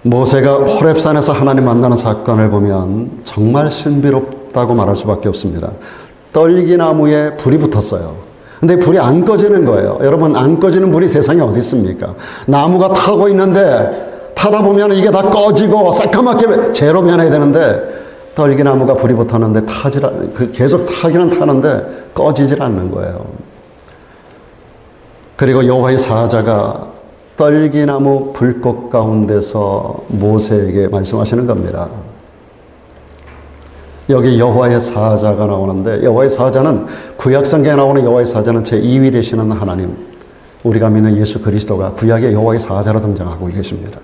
모세가 호렙산에서 하나님 만나는 사건을 보면 정말 신비롭다고 말할 수밖에 없습니다. 떨기나무에 불이 붙었어요. 근데 불이 안 꺼지는 거예요. 여러분, 안 꺼지는 불이 세상에 어디 있습니까? 나무가 타고 있는데 타다 보면 이게 다 꺼지고 새까맣게 재로 변해야 되는데 떨기나무가 불이 붙었는데 계속 타기는 타는데 꺼지질 않는 거예요. 그리고 여호와의 사자가 떨기나무 불꽃 가운데서 모세에게 말씀하시는 겁니다. 여기 여호와의 사자가 나오는데, 여호와의 사자는 구약성경에 나오는 여호와의 사자는 제2위 되시는 하나님, 우리가 믿는 예수 그리스도가 구약의 여호와의 사자로 등장하고 계십니다.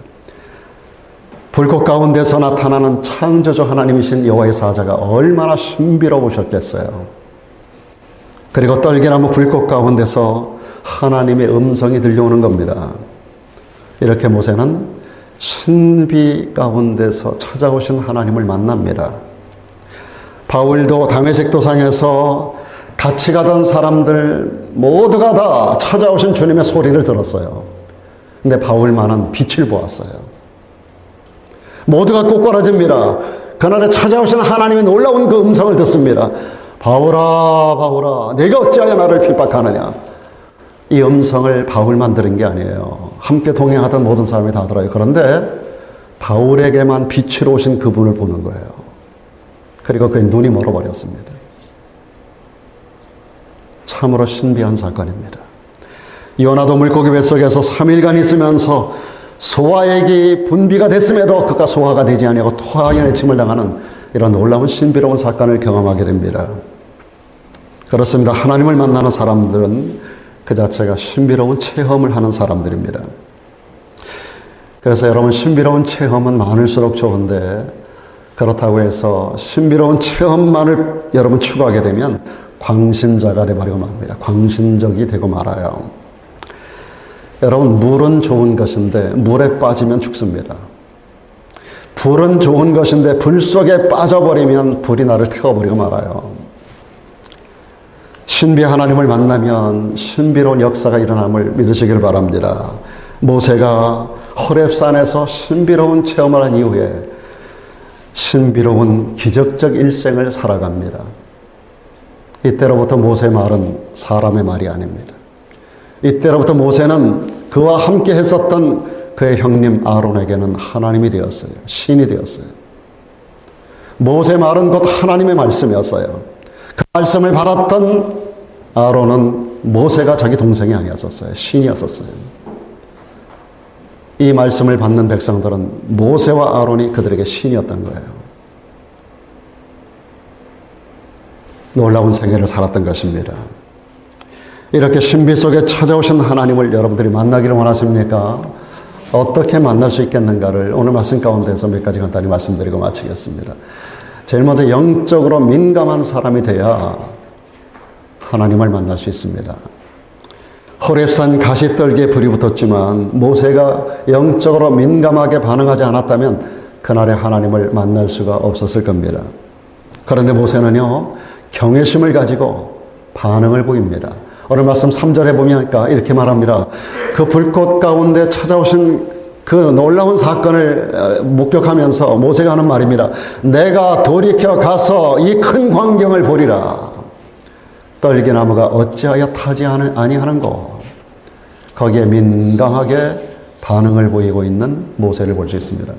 불꽃 가운데서 나타나는 창조주 하나님이신 여호와의 사자가 얼마나 신비로우셨겠어요. 그리고 떨기나무 불꽃 가운데서 하나님의 음성이 들려오는 겁니다. 이렇게 모세는 신비 가운데서 찾아오신 하나님을 만납니다. 바울도 다메섹 도상에서 같이 가던 사람들 모두가 다 찾아오신 주님의 소리를 들었어요. 근데 바울만은 빛을 보았어요. 모두가 꼬꾸라집니다. 그날에 찾아오신 하나님의 놀라운 그 음성을 듣습니다. 바울아, 바울아, 내가 어찌하여 나를 핍박하느냐. 이 음성을 바울만 들은 게 아니에요. 함께 동행하던 모든 사람이 다 들어요. 그런데 바울에게만 빛으로 오신 그분을 보는 거예요. 그리고 그의 눈이 멀어버렸습니다. 참으로 신비한 사건입니다. 요나도 물고기 뱃속에서 3일간 있으면서 소화액이 분비가 됐음에도 그가 소화가 되지 아니하고 토하연의 침을 당하는 이런 놀라운 신비로운 사건을 경험하게 됩니다. 그렇습니다. 하나님을 만나는 사람들은 그 자체가 신비로운 체험을 하는 사람들입니다. 그래서 여러분, 신비로운 체험은 많을수록 좋은데, 그렇다고 해서 신비로운 체험만을 여러분 추구하게 되면 광신자가 되어버리고 맙니다. 광신적이 되고 말아요. 여러분, 물은 좋은 것인데 물에 빠지면 죽습니다. 불은 좋은 것인데 불 속에 빠져버리면 불이 나를 태워버리고 말아요. 신비 하나님을 만나면 신비로운 역사가 일어남을 믿으시기를 바랍니다. 모세가 호렙산에서 신비로운 체험을 한 이후에 신비로운 기적적 일생을 살아갑니다. 이때로부터 모세의 말은 사람의 말이 아닙니다. 이때로부터 모세는 그와 함께 했었던 그의 형님 아론에게는 하나님이 되었어요. 신이 되었어요. 모세의 말은 곧 하나님의 말씀이었어요. 그 말씀을 받았던 아론은 모세가 자기 동생이 아니었었어요. 신이었었어요. 이 말씀을 받는 백성들은 모세와 아론이 그들에게 신이었던 거예요. 놀라운 생애를 살았던 것입니다. 이렇게 신비 속에 찾아오신 하나님을 여러분들이 만나기를 원하십니까? 어떻게 만날 수 있겠는가를 오늘 말씀 가운데서 몇 가지 간단히 말씀드리고 마치겠습니다. 제일 먼저 영적으로 민감한 사람이 돼야 하나님을 만날 수 있습니다. 호렙산 가시떨기에 불이 붙었지만 모세가 영적으로 민감하게 반응하지 않았다면 그날의 하나님을 만날 수가 없었을 겁니다. 그런데 모세는요, 경외심을 가지고 반응을 보입니다. 오늘 말씀 3절에 보면 이렇게 말합니다. 그 불꽃 가운데 찾아오신 그 놀라운 사건을 목격하면서 모세가 하는 말입니다. 내가 돌이켜 가서 이 큰 광경을 보리라. 떨기나무가 어찌하여 타지 아니하는고. 거기에 민감하게 반응을 보이고 있는 모세를 볼 수 있습니다.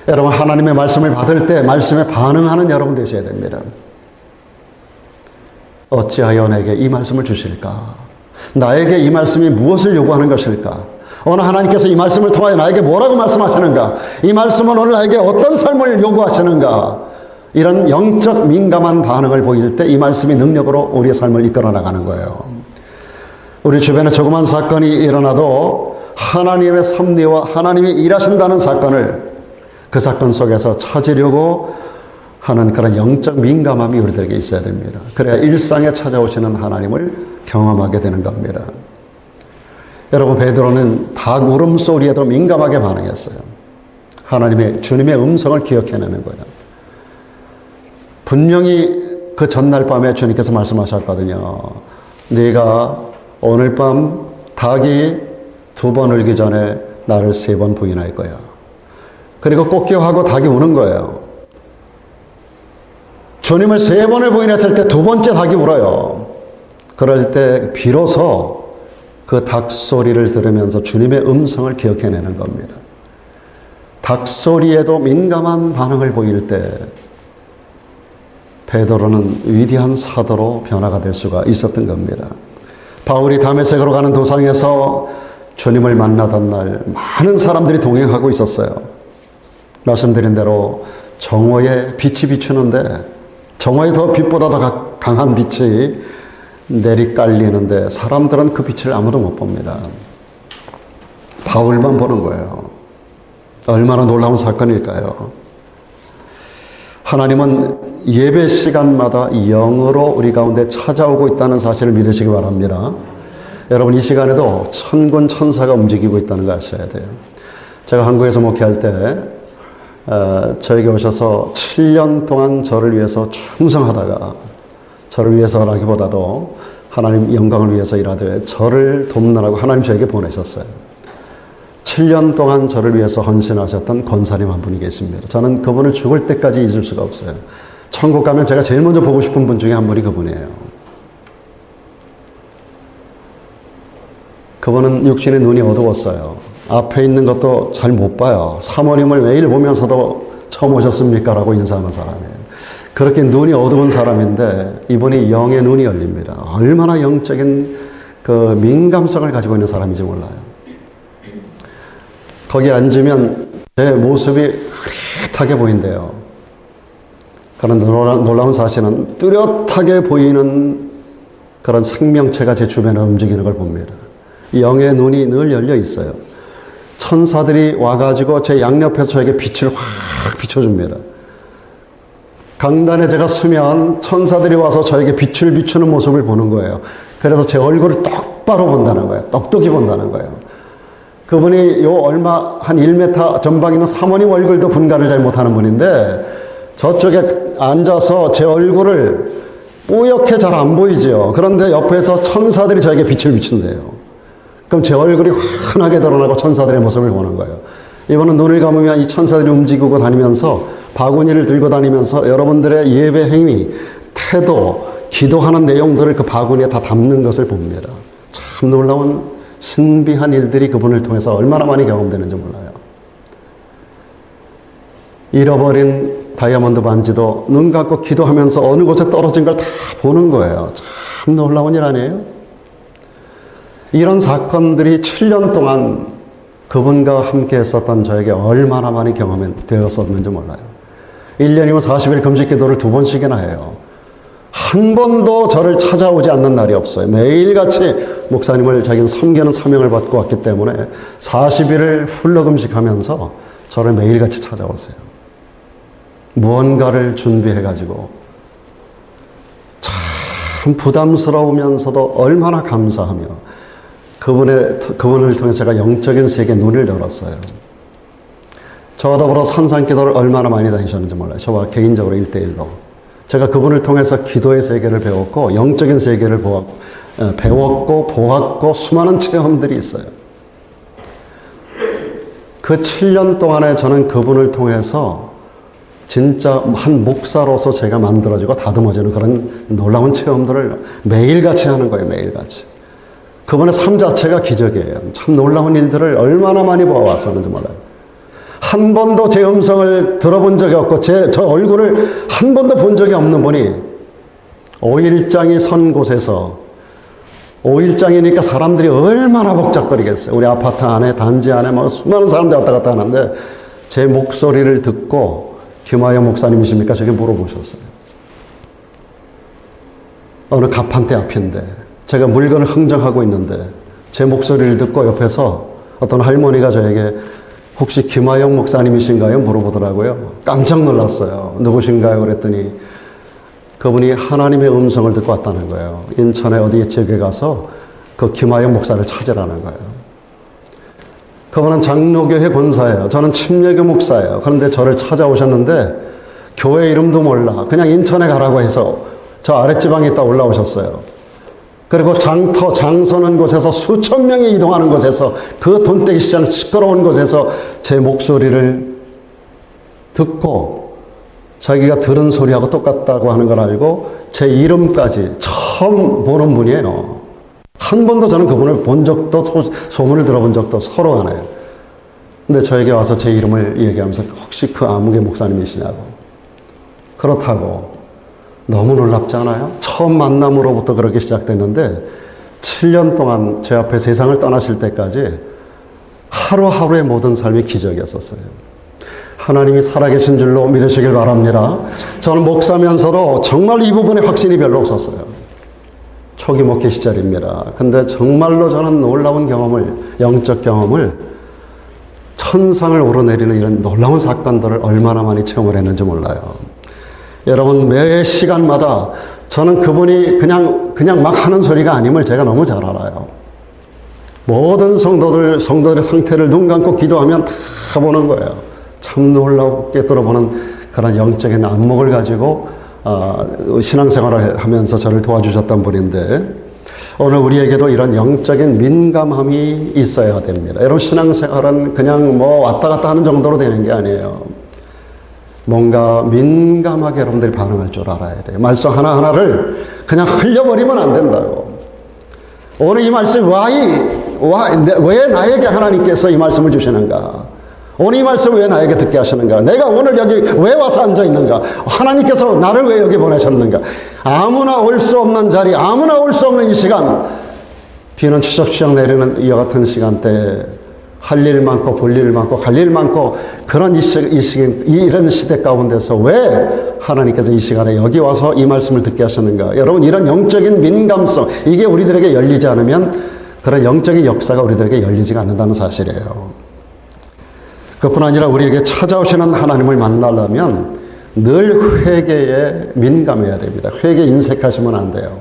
여러분, 하나님의 말씀을 받을 때 말씀에 반응하는 여러분 되셔야 됩니다. 어찌하여 내게 이 말씀을 주실까? 나에게 이 말씀이 무엇을 요구하는 것일까? 오늘 하나님께서 이 말씀을 통하여 나에게 뭐라고 말씀하시는가? 이 말씀은 오늘 나에게 어떤 삶을 요구하시는가? 이런 영적 민감한 반응을 보일 때 이 말씀이 능력으로 우리의 삶을 이끌어 나가는 거예요. 우리 주변에 조그만 사건이 일어나도 하나님의 섭리와 하나님이 일하신다는 사건을 그 사건 속에서 찾으려고 하는 그런 영적 민감함이 우리들에게 있어야 됩니다. 그래야 일상에 찾아오시는 하나님을 경험하게 되는 겁니다. 여러분, 베드로는 닭 울음소리에도 민감하게 반응했어요. 주님의 음성을 기억해내는 거예요. 분명히 그 전날 밤에 주님께서 말씀하셨거든요. 네가 오늘 밤 닭이 2번 울기 전에 나를 3번 부인할 거야. 그리고 꽃기하고 닭이 우는 거예요. 주님을 3번을 부인했을 때 2번째 닭이 울어요. 그럴 때 비로소 그 닭 소리를 들으면서 주님의 음성을 기억해내는 겁니다. 닭 소리에도 민감한 반응을 보일 때 베드로는 위대한 사도로 변화가 될 수가 있었던 겁니다. 바울이 다메섹으로 가는 도상에서 주님을 만나던 날 많은 사람들이 동행하고 있었어요. 말씀드린 대로 정오에 빛이 비추는데 정오에 더 빛보다 더 강한 빛이 내리깔리는데 사람들은 그 빛을 아무도 못 봅니다. 바울만 보는 거예요. 얼마나 놀라운 사건일까요? 하나님은 예배 시간마다 영으로 우리 가운데 찾아오고 있다는 사실을 믿으시기 바랍니다. 여러분, 이 시간에도 천군 천사가 움직이고 있다는 거 아셔야 돼요. 제가 한국에서 목회할 때 저에게 오셔서 7년 동안 저를 위해서 충성하다가 저를 위해서라기보다도 하나님 영광을 위해서 일하되 저를 돕느라고 하나님 저에게 보내셨어요. 7년 동안 저를 위해서 헌신하셨던 권사님 한 분이 계십니다. 저는 그분을 죽을 때까지 잊을 수가 없어요. 천국 가면 제가 제일 먼저 보고 싶은 분 중에 한 분이 그분이에요. 그분은 육신의 눈이 어두웠어요. 앞에 있는 것도 잘 못 봐요. 사모님을 매일 보면서도 처음 오셨습니까? 라고 인사하는 사람이에요. 그렇게 눈이 어두운 사람인데 이분이 영의 눈이 열립니다. 얼마나 영적인 그 민감성을 가지고 있는 사람인지 몰라요. 거기 앉으면 제 모습이 흐릿하게 보인대요. 그런 놀라운 사실은 뚜렷하게 보이는 그런 생명체가 제 주변에 움직이는 걸 봅니다. 영의 눈이 늘 열려 있어요. 천사들이 와가지고 제 양옆에서 저에게 빛을 확 비춰줍니다. 강단에 제가 서면 천사들이 와서 저에게 빛을 비추는 모습을 보는 거예요. 그래서 제 얼굴을 똑바로 본다는 거예요. 똑똑히 본다는 거예요. 그분이 한 1m 전방 있는 사모님 얼굴도 분간을 잘 못하는 분인데 저쪽에 앉아서 제 얼굴을 뽀얗게 잘 안 보이죠. 그런데 옆에서 천사들이 저에게 빛을 비춘대요. 그럼 제 얼굴이 환하게 드러나고 천사들의 모습을 보는 거예요. 이번은 눈을 감으면 이 천사들이 움직이고 다니면서 바구니를 들고 다니면서 여러분들의 예배 행위, 태도, 기도하는 내용들을 그 바구니에 다 담는 것을 봅니다. 참 놀라운 신비한 일들이 그분을 통해서 얼마나 많이 경험되는지 몰라요. 잃어버린 다이아몬드 반지도 눈 감고 기도하면서 어느 곳에 떨어진 걸 다 보는 거예요. 참 놀라운 일 아니에요? 이런 사건들이 7년 동안 그분과 함께 했었던 저에게 얼마나 많이 경험이 되었었는지 몰라요. 1년이면 40일 금식 기도를 2번씩이나 해요. 한 번도 저를 찾아오지 않는 날이 없어요. 매일같이 목사님을 자기는 섬기는 사명을 받고 왔기 때문에 40일을 훌러 금식하면서 저를 매일같이 찾아오세요. 무언가를 준비해가지고 참 부담스러우면서도 얼마나 감사하며 그분을 통해 제가 영적인 세계에 눈을 열었어요. 저와 더불어 산상기도를 얼마나 많이 다니셨는지 몰라요. 저와 개인적으로 1대1로. 제가 그분을 통해서 기도의 세계를 배웠고 영적인 세계를 배웠고 보았고 수많은 체험들이 있어요. 그 7년 동안에 저는 그분을 통해서 진짜 한 목사로서 제가 만들어지고 다듬어지는 그런 놀라운 체험들을 매일같이 하는 거예요. 매일같이. 그분의 삶 자체가 기적이에요. 참 놀라운 일들을 얼마나 많이 보아왔었는지 몰라요. 한 번도 제 음성을 들어본 적이 없고 저 얼굴을 한 번도 본 적이 없는 분이 5일장이 선 곳에서 5일장이니까 사람들이 얼마나 복잡거리겠어요. 우리 아파트 안에 단지 안에 뭐 수많은 사람들이 왔다 갔다 하는데 제 목소리를 듣고 김하영 목사님이십니까? 저게 물어보셨어요. 어느 가판대 앞인데 제가 물건을 흥정하고 있는데 제 목소리를 듣고 옆에서 어떤 할머니가 저에게 혹시 김하영 목사님이신가요? 물어보더라고요. 깜짝 놀랐어요. 누구신가요? 그랬더니 그분이 하나님의 음성을 듣고 왔다는 거예요. 인천에 어디 지역에 가서 그 김하영 목사를 찾으라는 거예요. 그분은 장로교회 권사예요. 저는 침례교 목사예요. 그런데 저를 찾아오셨는데 교회 이름도 몰라. 그냥 인천에 가라고 해서 저 아랫지방에 있다 올라오셨어요. 그리고 장 서는 곳에서 수천 명이 이동하는 곳에서 그 돈떼기 시장 시끄러운 곳에서 제 목소리를 듣고 자기가 들은 소리하고 똑같다고 하는 걸 알고 제 이름까지 처음 보는 분이에요. 한 번도 저는 그분을 본 적도 소문을 들어본 적도 서로 안 해요. 근데 저에게 와서 제 이름을 얘기하면서 혹시 그 아무개 목사님이시냐고. 그렇다고. 너무 놀랍지 않아요? 처음 만남으로부터 그렇게 시작됐는데 7년 동안 제 앞에 세상을 떠나실 때까지 하루하루의 모든 삶이 기적이었었어요. 하나님이 살아계신 줄로 믿으시길 바랍니다. 저는 목사면서도 정말 이 부분에 확신이 별로 없었어요. 초기 목회 시절입니다. 근데 정말로 저는 놀라운 경험을, 영적 경험을 천상을 오르내리는 이런 놀라운 사건들을 얼마나 많이 체험을 했는지 몰라요. 여러분, 매 시간마다 저는 그분이 그냥 막 하는 소리가 아님을 제가 너무 잘 알아요. 모든 성도들의 상태를 눈 감고 기도하면 다 보는 거예요. 참 놀랍게 들어보는 그런 영적인 안목을 가지고 신앙생활을 하면서 저를 도와주셨던 분인데 오늘 우리에게도 이런 영적인 민감함이 있어야 됩니다. 여러분, 신앙생활은 그냥 뭐 왔다 갔다 하는 정도로 되는 게 아니에요. 뭔가 민감하게 여러분들이 반응할 줄 알아야 돼요. 말씀 하나하나를 그냥 흘려버리면 안 된다고. 오늘 이 말씀 왜 나에게 하나님께서 이 말씀을 주시는가? 오늘 이 말씀 왜 나에게 듣게 하시는가? 내가 오늘 여기 왜 와서 앉아 있는가? 하나님께서 나를 왜 여기 보내셨는가? 아무나 올 수 없는 자리, 아무나 올 수 없는 이 시간, 비는 추적추적 내리는 이와 같은 시간대에 할 일 많고 볼 일 많고 갈 일 많고 그런 이런 시대 가운데서 왜 하나님께서 이 시간에 여기 와서 이 말씀을 듣게 하셨는가? 여러분, 이런 영적인 민감성, 이게 우리들에게 열리지 않으면 그런 영적인 역사가 우리들에게 열리지가 않는다는 사실이에요. 그뿐 아니라 우리에게 찾아오시는 하나님을 만나려면 늘 회개에 민감해야 됩니다. 회개 인색하시면 안 돼요.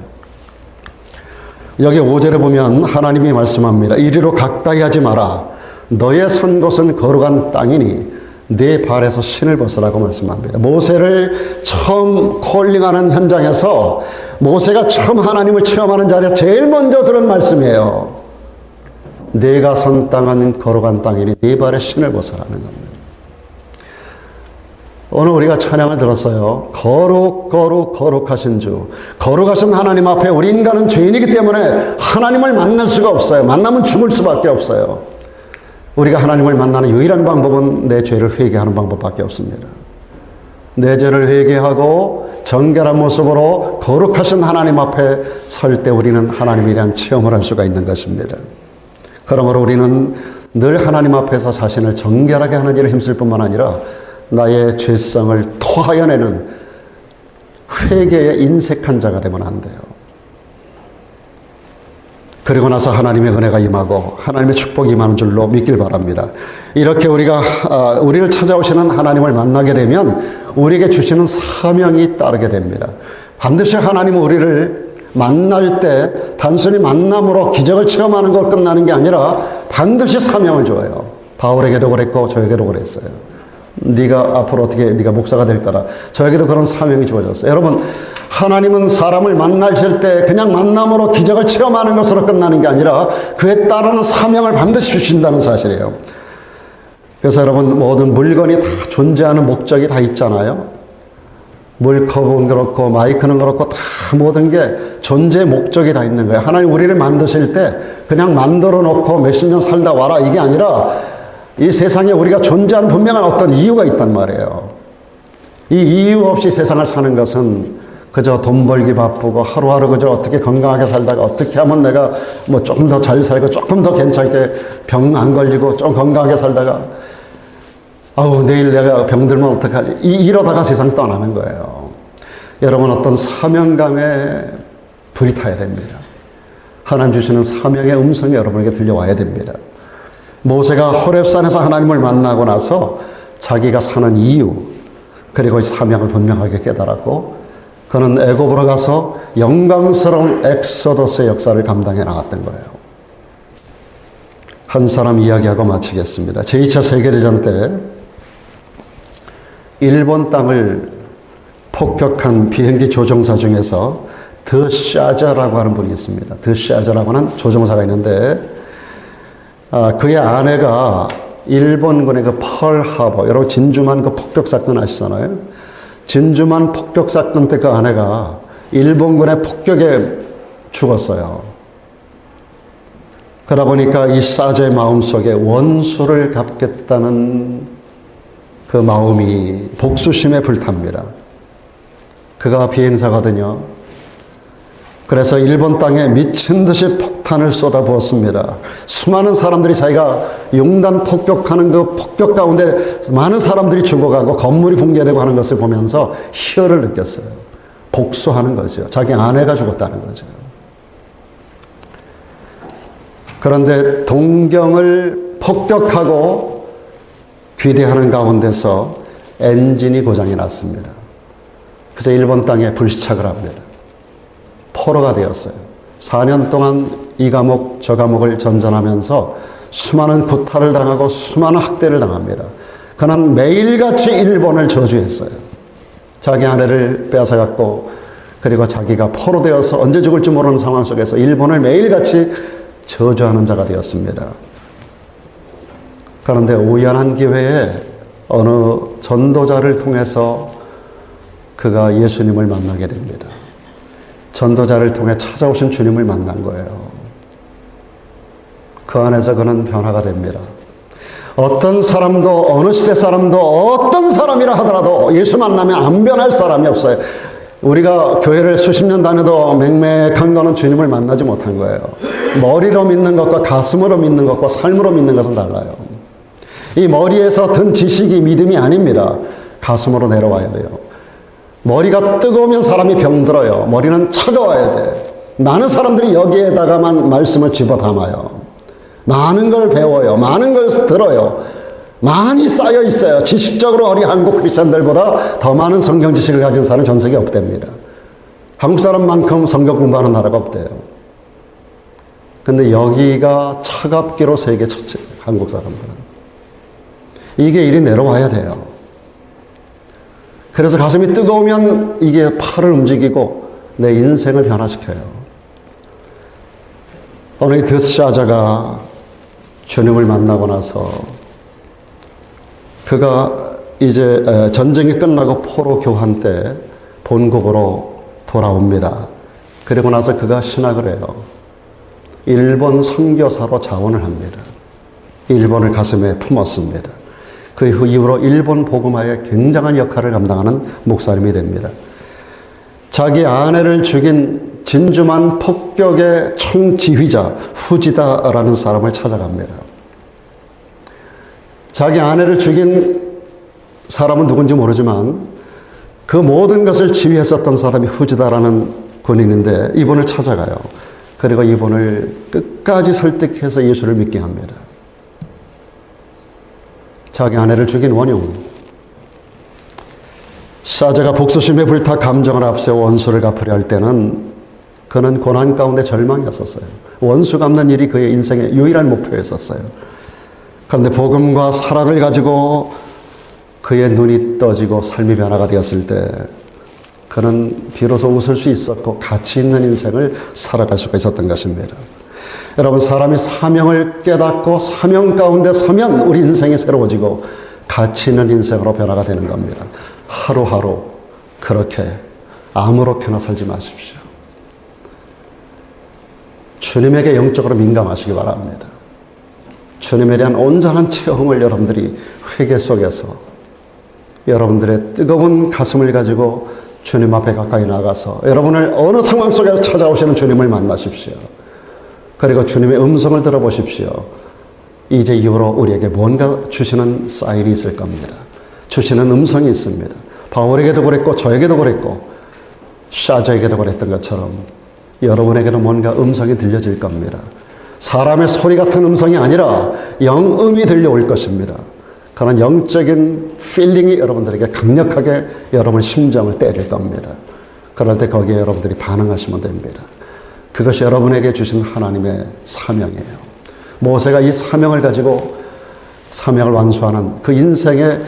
여기 5절에 보면 하나님이 말씀합니다. 이리로 가까이 하지 마라. 너의 선 곳은 거룩한 땅이니 네 발에서 신을 벗으라고 말씀합니다. 모세를 처음 콜링하는 현장에서 모세가 처음 하나님을 체험하는 자리에서 제일 먼저 들은 말씀이에요. 네가 선 땅은 거룩한 땅이니 네 발에 신을 벗으라는 겁니다. 오늘 우리가 찬양을 들었어요. 거룩하신 주. 거룩하신 하나님 앞에 우리 인간은 죄인이기 때문에 하나님을 만날 수가 없어요. 만나면 죽을 수밖에 없어요. 우리가 하나님을 만나는 유일한 방법은 내 죄를 회개하는 방법밖에 없습니다. 내 죄를 회개하고 정결한 모습으로 거룩하신 하나님 앞에 설 때 우리는 하나님에 대한 체험을 할 수가 있는 것입니다. 그러므로 우리는 늘 하나님 앞에서 자신을 정결하게 하는 일을 힘쓸 뿐만 아니라 나의 죄성을 토하여내는 회개에 인색한 자가 되면 안 돼요. 그리고 나서 하나님의 은혜가 임하고 하나님의 축복이 임하는 줄로 믿길 바랍니다. 이렇게 우리를 찾아오시는 하나님을 만나게 되면 우리에게 주시는 사명이 따르게 됩니다. 반드시 하나님은 우리를 만날 때 단순히 만남으로 기적을 체험하는 것 끝나는 게 아니라 반드시 사명을 줘요. 바울에게도 그랬고 저에게도 그랬어요. 네가 앞으로 어떻게 네가 목사가 될 거라. 저에게도 그런 사명이 주어졌어요. 여러분, 하나님은 사람을 만나실 때 그냥 만남으로 기적을 체험하는 것으로 끝나는 게 아니라 그에 따르는 사명을 반드시 주신다는 사실이에요. 그래서 여러분, 모든 물건이 다 존재하는 목적이 다 있잖아요. 물컵은 그렇고 마이크는 그렇고 다 모든 게 존재의 목적이 다 있는 거예요. 하나님 우리를 만드실 때 그냥 만들어 놓고 몇십 년 살다 와라 이게 아니라 이 세상에 우리가 존재하는 분명한 어떤 이유가 있단 말이에요. 이 이유 없이 세상을 사는 것은 그저 돈 벌기 바쁘고 하루하루 그저 어떻게 건강하게 살다가 어떻게 하면 내가 뭐 조금 더 잘 살고 조금 더 괜찮게 병 안 걸리고 좀 건강하게 살다가 아우 내일 내가 병들면 어떡하지 이러다가 세상 떠나는 거예요. 여러분, 어떤 사명감에 불이 타야 됩니다. 하나님 주시는 사명의 음성이 여러분에게 들려와야 됩니다. 모세가 호렙산에서 하나님을 만나고 나서 자기가 사는 이유 그리고 사명을 분명하게 깨달았고 그는 애굽으로 가서 영광스러운 엑소더스의 역사를 감당해 나갔던 거예요. 한 사람 이야기하고 마치겠습니다. 제2차 세계대전 때 일본 땅을 폭격한 비행기 조종사 중에서 더 샤저라고 하는 분이 있습니다. 더 샤저라고 하는 조종사가 있는데 그의 아내가 일본군의 그 펄하버, 여러분 진주만 그 폭격 사건 아시잖아요. 진주만 폭격 사건 때 그 아내가 일본군의 폭격에 죽었어요. 그러다 보니까 이 사제의 마음속에 원수를 갚겠다는 그 마음이 복수심에 불탑니다. 그가 비행사거든요. 그래서 일본 땅에 미친 듯이 폭탄을 쏟아부었습니다. 수많은 사람들이 자기가 용단 폭격하는 그 폭격 가운데 많은 사람들이 죽어가고 건물이 붕괴되고 하는 것을 보면서 희열을 느꼈어요. 복수하는 거죠. 자기 아내가 죽었다는 거죠. 그런데 동경을 폭격하고 귀대하는 가운데서 엔진이 고장이 났습니다. 그래서 일본 땅에 불시착을 합니다. 포로가 되었어요. 4년 동안 이 감옥 저 감옥을 전전하면서 수많은 구타를 당하고 수많은 학대를 당합니다. 그는 매일같이 일본을 저주했어요. 자기 아내를 빼앗아갔고 그리고 자기가 포로 되어서 언제 죽을지 모르는 상황 속에서 일본을 매일같이 저주하는 자가 되었습니다. 그런데 우연한 기회에 어느 전도자를 통해서 그가 예수님을 만나게 됩니다. 전도자를 통해 찾아오신 주님을 만난 거예요. 그 안에서 그는 변화가 됩니다. 어떤 사람도 어느 시대 사람도 어떤 사람이라 하더라도 예수 만나면 안 변할 사람이 없어요. 우리가 교회를 수십 년 다녀도 맹맥한 거는 주님을 만나지 못한 거예요. 머리로 믿는 것과 가슴으로 믿는 것과 삶으로 믿는 것은 달라요. 이 머리에서 든 지식이 믿음이 아닙니다. 가슴으로 내려와야 돼요. 머리가 뜨거우면 사람이 병들어요. 머리는 차가워야 돼. 많은 사람들이 여기에다가만 말씀을 집어담아요. 많은 걸 배워요. 많은 걸 들어요. 많이 쌓여 있어요. 지식적으로 우리 한국 크리스천들보다 더 많은 성경 지식을 가진 사람은 전 세계에 없답니다. 한국 사람만큼 성경 공부하는 나라가 없대요. 근데 여기가 차갑기로 세계 첫째, 한국 사람들은. 이게 일이 내려와야 돼요. 그래서 가슴이 뜨거우면 이게 팔을 움직이고 내 인생을 변화시켜요. 오늘 이 드샤자가 주님을 만나고 나서 그가 이제 전쟁이 끝나고 포로 교환 때 본국으로 돌아옵니다. 그리고 나서 그가 신학을 해요. 일본 선교사로 자원을 합니다. 일본을 가슴에 품었습니다. 그 이후로 일본 복음화에 굉장한 역할을 감당하는 목사님이 됩니다. 자기 아내를 죽인 진주만 폭격의 총지휘자 후지다라는 사람을 찾아갑니다. 자기 아내를 죽인 사람은 누군지 모르지만 그 모든 것을 지휘했었던 사람이 후지다라는 군인인데 이분을 찾아가요. 그리고 이분을 끝까지 설득해서 예수를 믿게 합니다. 자기 아내를 죽인 원흉. 사자가 복수심에 불타 감정을 앞세워 원수를 갚으려 할 때는 그는 고난 가운데 절망이었었어요. 원수 갚는 일이 그의 인생의 유일한 목표였었어요. 그런데 복음과 사랑을 가지고 그의 눈이 떠지고 삶이 변화가 되었을 때 그는 비로소 웃을 수 있었고 가치 있는 인생을 살아갈 수가 있었던 것입니다. 여러분, 사람이 사명을 깨닫고 사명 가운데 서면 우리 인생이 새로워지고 가치 있는 인생으로 변화가 되는 겁니다. 하루하루 그렇게 아무렇게나 살지 마십시오. 주님에게 영적으로 민감하시기 바랍니다. 주님에 대한 온전한 체험을 여러분들이 회개 속에서 여러분들의 뜨거운 가슴을 가지고 주님 앞에 가까이 나가서 여러분을 어느 상황 속에서 찾아오시는 주님을 만나십시오. 그리고 주님의 음성을 들어보십시오. 이제 이후로 우리에게 뭔가 주시는 사인이 있을 겁니다. 주시는 음성이 있습니다. 바울에게도 그랬고 저에게도 그랬고 샤자에게도 그랬던 것처럼 여러분에게도 뭔가 음성이 들려질 겁니다. 사람의 소리 같은 음성이 아니라 영음이 들려올 것입니다. 그런 영적인 필링이 여러분들에게 강력하게 여러분 심장을 때릴 겁니다. 그럴 때 거기에 여러분들이 반응하시면 됩니다. 그것이 여러분에게 주신 하나님의 사명이에요. 모세가 이 사명을 가지고 사명을 완수하는 그 인생의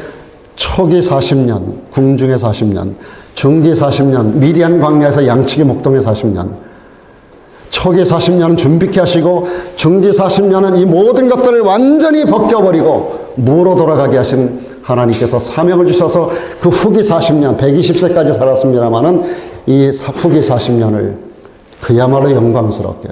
초기 40년, 궁중의 40년, 중기 40년, 미디안 광야에서 양치기 목동의 40년, 초기 40년은 준비케 하시고 중기 40년은 이 모든 것들을 완전히 벗겨버리고 무로 돌아가게 하신 하나님께서 사명을 주셔서 그 후기 40년, 120세까지 살았습니다마는 이 후기 40년을 그야말로 영광스럽게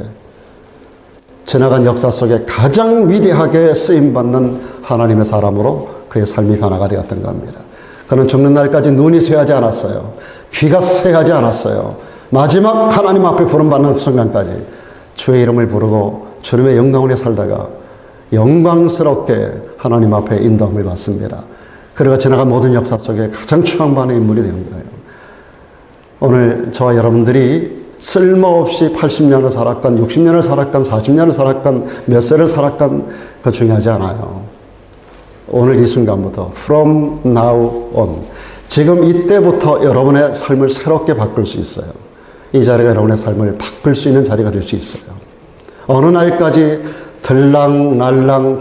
지나간 역사 속에 가장 위대하게 쓰임받는 하나님의 사람으로 그의 삶이 변화가 되었던 겁니다. 그는 죽는 날까지 눈이 쇠하지 않았어요. 귀가 쇠하지 않았어요. 마지막 하나님 앞에 부름받는 순간까지 주의 이름을 부르고 주님의 영광을 위해 살다가 영광스럽게 하나님 앞에 인도함을 받습니다. 그리고 지나간 모든 역사 속에 가장 추앙받는 인물이 된 거예요. 오늘 저와 여러분들이 쓸모없이 80년을 살았건 60년을 살았건 40년을 살았건 몇 세를 살았건 그 중요하지 않아요. 오늘 이 순간부터 from now on 지금 이때부터 여러분의 삶을 새롭게 바꿀 수 있어요. 이 자리가 여러분의 삶을 바꿀 수 있는 자리가 될 수 있어요. 어느 날까지 들락날락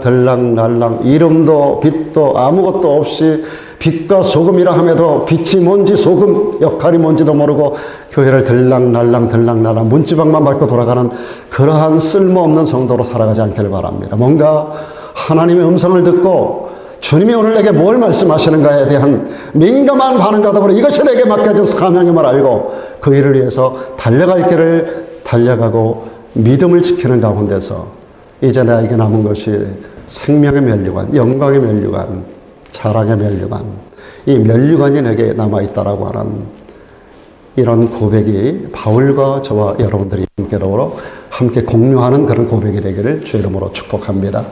이름도 빛도 아무것도 없이 빛과 소금이라 함에도 빛이 뭔지 소금 역할이 뭔지도 모르고 교회를 들락날락 문지방만 밟고 돌아가는 그러한 쓸모없는 성도로 살아가지 않기를 바랍니다. 뭔가 하나님의 음성을 듣고 주님이 오늘 내게 뭘 말씀하시는가에 대한 민감한 반응과 더불어 이것이 내게 맡겨진 사명임을 알고 그 일을 위해서 달려갈 길을 달려가고 믿음을 지키는 가운데서 이제 나에게 남은 것이 생명의 면류관, 영광의 면류관, 자랑의 면류관, 이 면류관이 내게 남아있다라고 하는 이런 고백이 바울과 저와 여러분들이 함께 공유하는 그런 고백이 되기를 주의 이름으로 축복합니다.